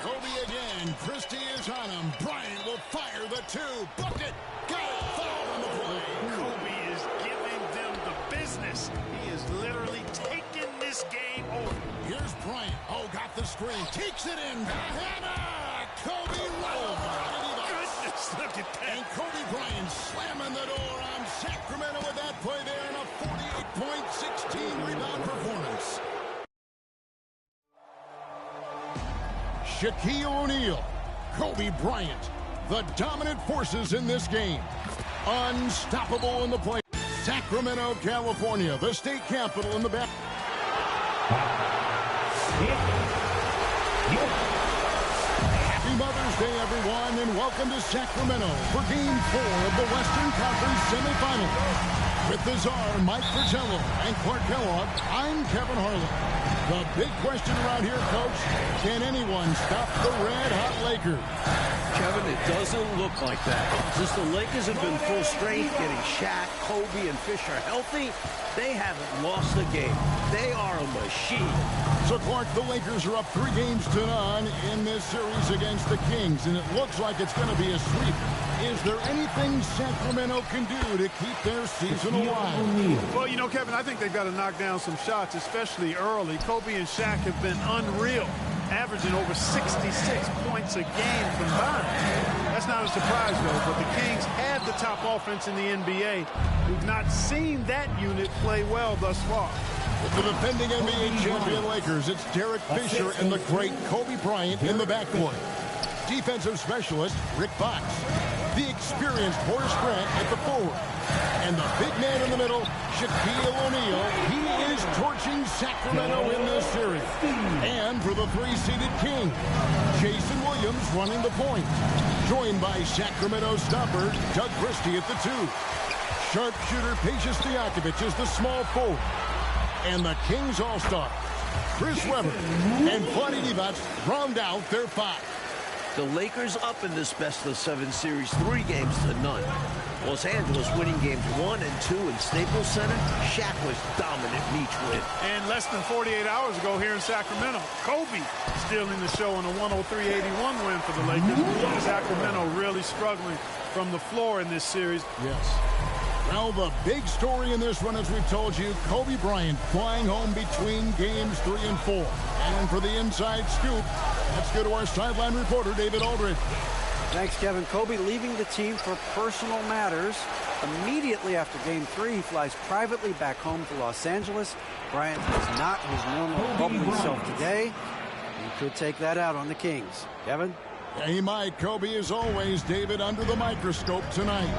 Kobe again. Christie is on him. Bryant will fire the two. Booked it. Got it. Foul on the play. Kobe is giving them the business. He is literally taking this game over. Here's Bryant. Oh, got the screen. Takes it in. Hannah! Kobe right over. Goodness, look at that. And Kobe Bryant slamming the door on Sacramento with that play there in a 48-point, 16-rebound performance. Shaquille O'Neal, Kobe Bryant, the dominant forces in this game. Unstoppable in the play. Sacramento, California, the state capital in the back. Happy Mother's Day, everyone, and welcome to Sacramento for Game 4 of the Western Conference semifinals. With the czar, Mike Fratello, and Clark Kellogg, I'm Kevin Harlan. The big question around here, Coach, can anyone stop the red-hot Lakers? Kevin, it doesn't look like that. Since the Lakers have been full strength, getting Shaq, Kobe, and Fisher healthy, they haven't lost a game. They are a machine. So, Clark, the Lakers are up 3-0 in this series against the Kings, and it looks like it's going to be a sweep. Is there anything Sacramento can do to keep their season alive? Well, you know, Kevin, I think they've got to knock down some shots, especially early. Kobe and Shaq have been unreal, averaging over 66 points a game combined. That's not a surprise, though, but the Kings have the top offense in the NBA. We've not seen that unit play well thus far. With the defending NBA champion Lakers, it's Derek Fisher and the great Kobe Bryant in the backcourt. Defensive specialist Rick Fox. The experienced Horace Grant at the forward. And the big man in the middle, Shaquille O'Neal. He is torching Sacramento in this series. And for the 3-seeded King, Jason Williams running the point. Joined by Sacramento stopper Doug Christie at the 2. Sharpshooter Patience Stojakovic is the small forward. And the Kings All-Star, Chris Webber and Vlade Divac round out their 5. The Lakers up in this best-of-7 series, 3-0. Los Angeles winning games 1 and 2 in Staples Center. Shaq was dominant in each win. And less than 48 hours ago here in Sacramento, Kobe stealing the show in a 103-81 win for the Lakers. Sacramento really struggling from the floor in this series. Yes. Well, the big story in this one, as we've told you, Kobe Bryant flying home between games 3 and 4. And for the inside scoop, let's go to our sideline reporter, David Aldridge. Thanks, Kevin. Kobe leaving the team for personal matters. Immediately after Game 3, he flies privately back home to Los Angeles. Bryant is not his normal bubbly self today. He could take that out on the Kings. Kevin? Yeah, he might. Kobe, as always, David, under the microscope tonight.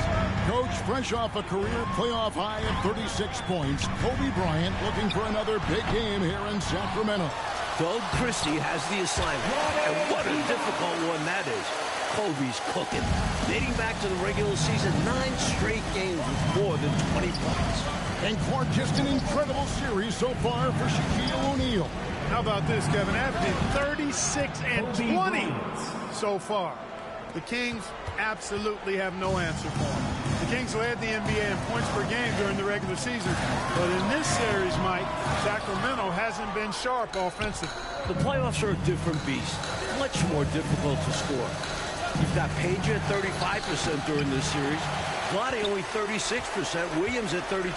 Coach, fresh off a career playoff high of 36 points, Kobe Bryant looking for another big game here in Sacramento. Doug Christie has the assignment, and what a difficult one that is. Kobe's cooking. Dating back to the regular season, 9 straight games with more than 20 points. And Clark, just an incredible series so far for Shaquille O'Neal. How about this, Kevin? Averaging 36 and 20 so far. The Kings absolutely have no answer for him. The Kings led the NBA in points per game during the regular season. But in this series, Mike, Sacramento hasn't been sharp offensively. The playoffs are a different beast. Much more difficult to score. You've got Page at 35% during this series. Vlade only 36%, Williams at 32%,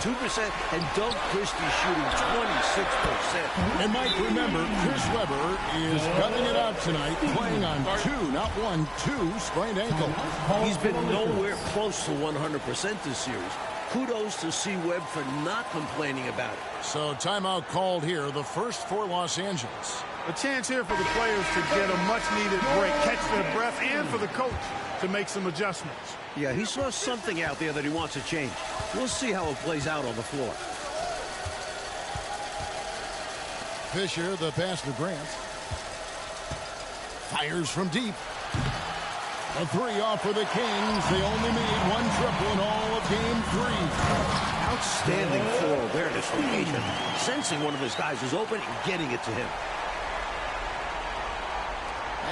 and Doug Christie shooting 26%. And Mike, remember, Chris Webber is gutting it out tonight, playing on 2, not 1, 2 sprained ankles. He's been nowhere close to 100% this series. Kudos to C. Webb for not complaining about it. So timeout called here, the first for Los Angeles. A chance here for the players to get a much-needed break, catch their breath, and for the coach to make some adjustments. Yeah, he saw something out there that he wants to change. We'll see how it plays out on the floor. Fisher, the pass to Grant. Fires from deep. A 3 off for the Kings. They only made 1 triple in all of Game 3. Outstanding floor awareness from Page, sensing one of his guys is open and getting it to him.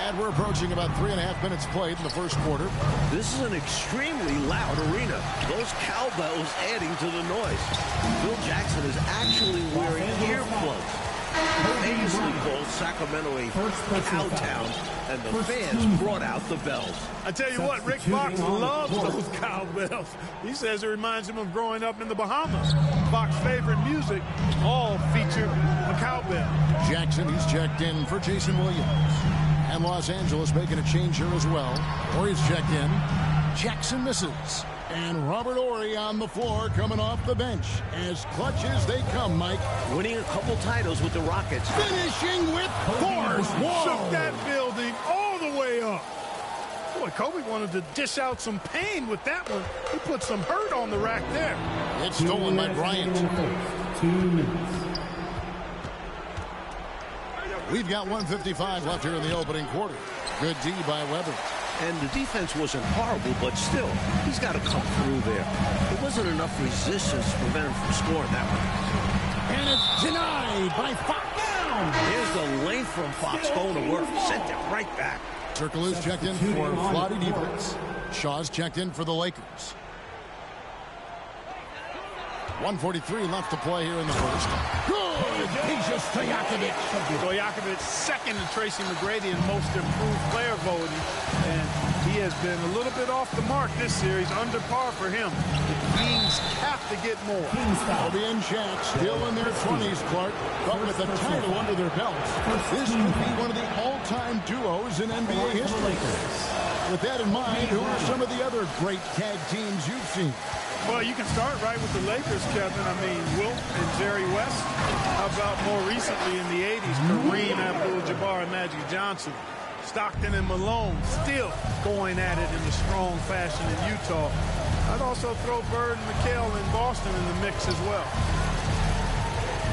And we're approaching about 3.5 minutes played in the first quarter. This is an extremely loud arena. Those cowbells adding to the noise. Phil Jackson is actually wearing earplugs. Famously called Sacramento a cow town, and the fans brought out the bells. I tell you what, Rick Fox loves those cowbells. He says it reminds him of growing up in the Bahamas. Fox's favorite music all feature a cowbell. Jackson, he's checked in for Jason Williams. And Los Angeles making a change here as well. Horry's checked in. Jackson misses. And Robert Horry on the floor coming off the bench. As clutch as they come, Mike. Winning a couple titles with the Rockets. Finishing with force. Shook that building all the way up. Boy, Kobe wanted to dish out some pain with that one. He put some hurt on the rack there. It's stolen by Bryant. 2 minutes. We've got 1:55 left here in the opening quarter. Good D by Weber. And the defense wasn't horrible, but still, he's got to come through there. There wasn't enough resistance to prevent him from scoring that one. And it's denied by Fox. Here's the length from Fox going to work. Sent it right back. Turkoglu's checked in for Vlade Divac. Shaw's checked in for the Lakers. 1:43 left to play here in the first. Good! Peja Stojakovic. Stojakovic second to Tracy McGrady in most improved player voting. And he has been a little bit off the mark this series, under par for him. The Kings have to get more. Kobe and Shaq still in their 20s, Clark, but with a title under their belts. This could be one of the all-time duos in NBA history. With that in mind, who are some of the other great tag teams you've seen? Well, you can start right with the Lakers, Kevin. I mean, Wilt and Jerry West. How about more recently in the 80s, Kareem Abdul-Jabbar and Magic Johnson. Stockton and Malone still going at it in a strong fashion in Utah. I'd also throw Bird and McHale in Boston in the mix as well.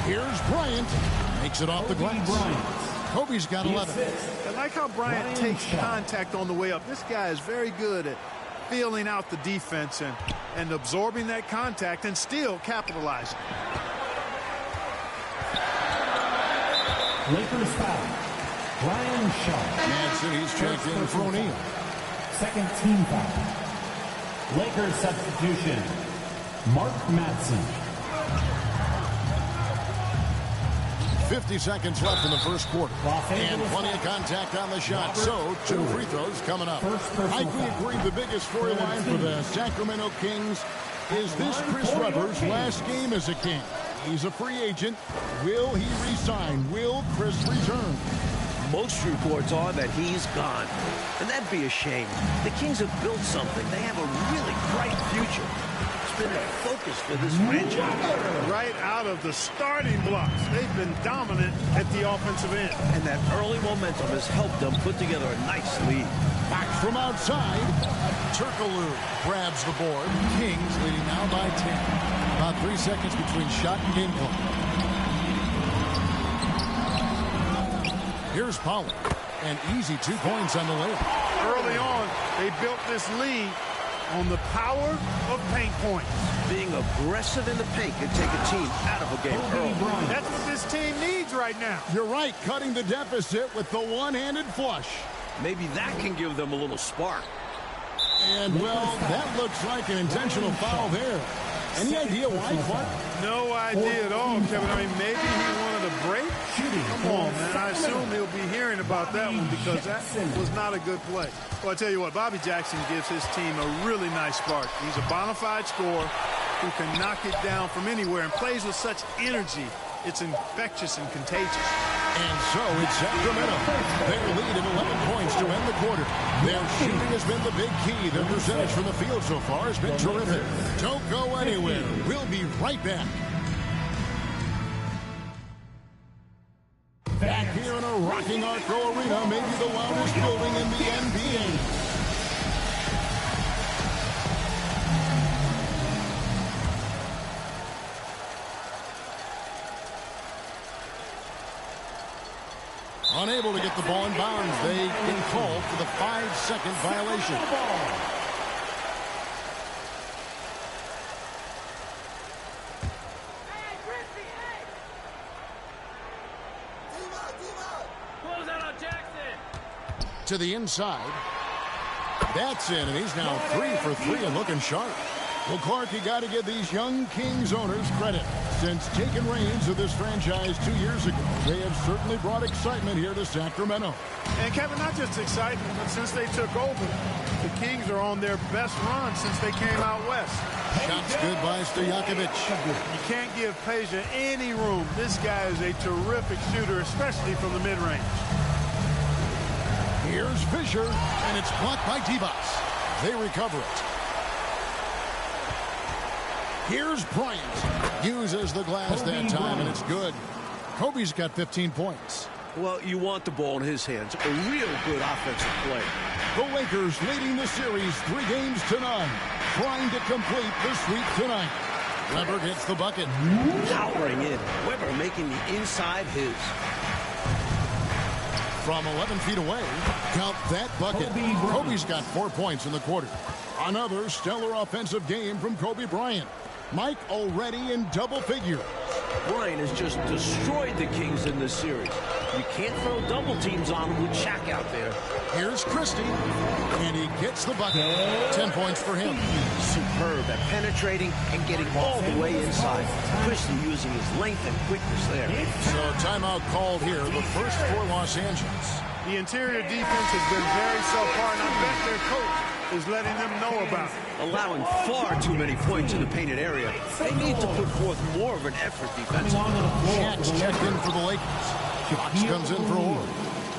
Here's Bryant. Makes it off the glass. Kobe's got 11. I like how Bryant takes contact on the way up. This guy is very good at feeling out the defense and absorbing that contact and still capitalizing. Lakers foul. Brian Shaw. Madsen, he's checked in for O'Neal. Second team foul. Lakers substitution. Mark Madsen. 50 seconds left in the first quarter. And plenty of contact on the shot. So, 2 free throws coming up. Mike, we agree the biggest storyline for the Sacramento Kings is this Chris Webber's last game as a King. He's a free agent. Will he resign? Will Chris return? Most reports are that he's gone. And that'd be a shame. The Kings have built something. They have a really bright future. It's been a focus for this franchise. Right out of the starting blocks. They've been dominant at the offensive end. And that early momentum has helped them put together a nice lead. Back from outside. Turkoglu grabs the board. Kings leading now by 10. About 3 seconds between shot and game clock. Here's Pollard. An easy 2 points on the layup. Early on, they built this lead on the power of paint points. Being aggressive in the paint can take a team out of a game early. That's what this team needs right now. You're right, cutting the deficit with the one-handed flush. Maybe that can give them a little spark. And, well, that looks like an intentional foul there. Any idea why, Clark? No idea at all, Kevin. I mean, maybe he wanted a break? Come on, man. I assume he'll be hearing about that one because that was not a good play. Well, I tell you what, Bobby Jackson gives his team a really nice spark. He's a bona fide scorer who can knock it down from anywhere and plays with such energy. It's infectious and contagious. And so it's Sacramento. Their lead at 11 points to end the quarter. Their shooting has been the big key. Their percentage from the field so far has been terrific. Don't go anywhere. We'll be right back. Back here in a rocking Arco Arena, maybe the loudest building in the NBA. Unable to get the ball in bounds. They get called for the 5-second violation. To the inside. That's in, and he's now 3 for 3 and looking sharp. Well, Clark, you got to give these young Kings owners credit. Since taking reins of this franchise 2 years ago, they have certainly brought excitement here to Sacramento. And Kevin, not just excitement, but since they took over, the Kings are on their best run since they came out west. Shots good by Stojakovic. You can't give Peja any room. This guy is a terrific shooter, especially from the mid-range. Here's Fisher, and it's blocked by Divac. They recover it. Here's Bryant. Uses the glass that time, and it's good. Kobe's got 15 points. Well, you want the ball in his hands. A real good offensive play. The Lakers leading the series 3-0, trying to complete the sweep tonight. Weber gets the bucket. Powering in. Weber making the inside his. From 11 feet away, count that bucket. Kobe's got 4 points in the quarter. Another stellar offensive game from Kobe Bryant. Mike already in double figures. Bryant has just destroyed the Kings in this series. You can't throw double teams on him with Shaq out there. Here's Christie, and he gets the bucket. 10 points for him. Superb at penetrating and getting all the way inside. Christie using his length and quickness there. So timeout called here, the first for Los Angeles. The interior defense has been very subpar, and I bet their coach is letting them know about it. Allowing far too many points in the painted area. They need to put forth more of an effort defensively. Shaq's checked in for the Lakers. Fox comes in for Orr.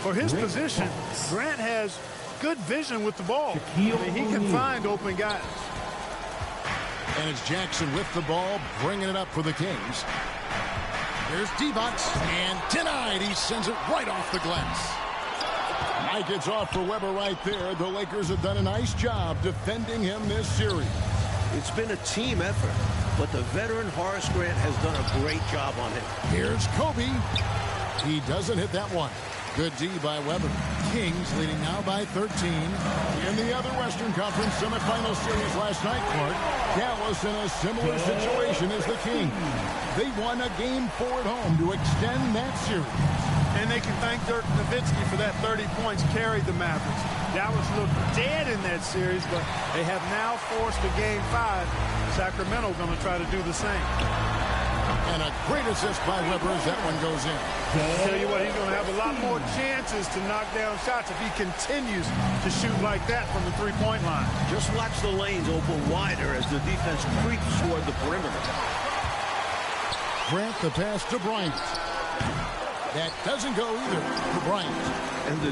For his position, Grant has good vision with the ball. I mean, he can find open guys. And it's Jackson with the ball, bringing it up for the Kings. There's Divac, and denied. He sends it right off the glass. Mike, it's off for Weber right there. The Lakers have done a nice job defending him this series. It's been a team effort, but the veteran Horace Grant has done a great job on it. Here's Kobe. He doesn't hit that one. Good D by Weber. Kings leading now by 13. In the other Western Conference semifinal series last night, Clark, Dallas in a similar situation as the Kings. They won a Game 4 at home to extend that series. And they can thank Dirk Nowitzki for that 30 points carried the Mavericks. Dallas looked dead in that series, but they have now forced a Game 5. Sacramento going to try to do the same. And a great assist by Weber as that one goes in. I'll tell you what, he's going to have a lot more chances to knock down shots if he continues to shoot like that from the three-point line. Just watch the lanes open wider as the defense creeps toward the perimeter. Grant the pass to Bryant. That doesn't go either for Bryant. And the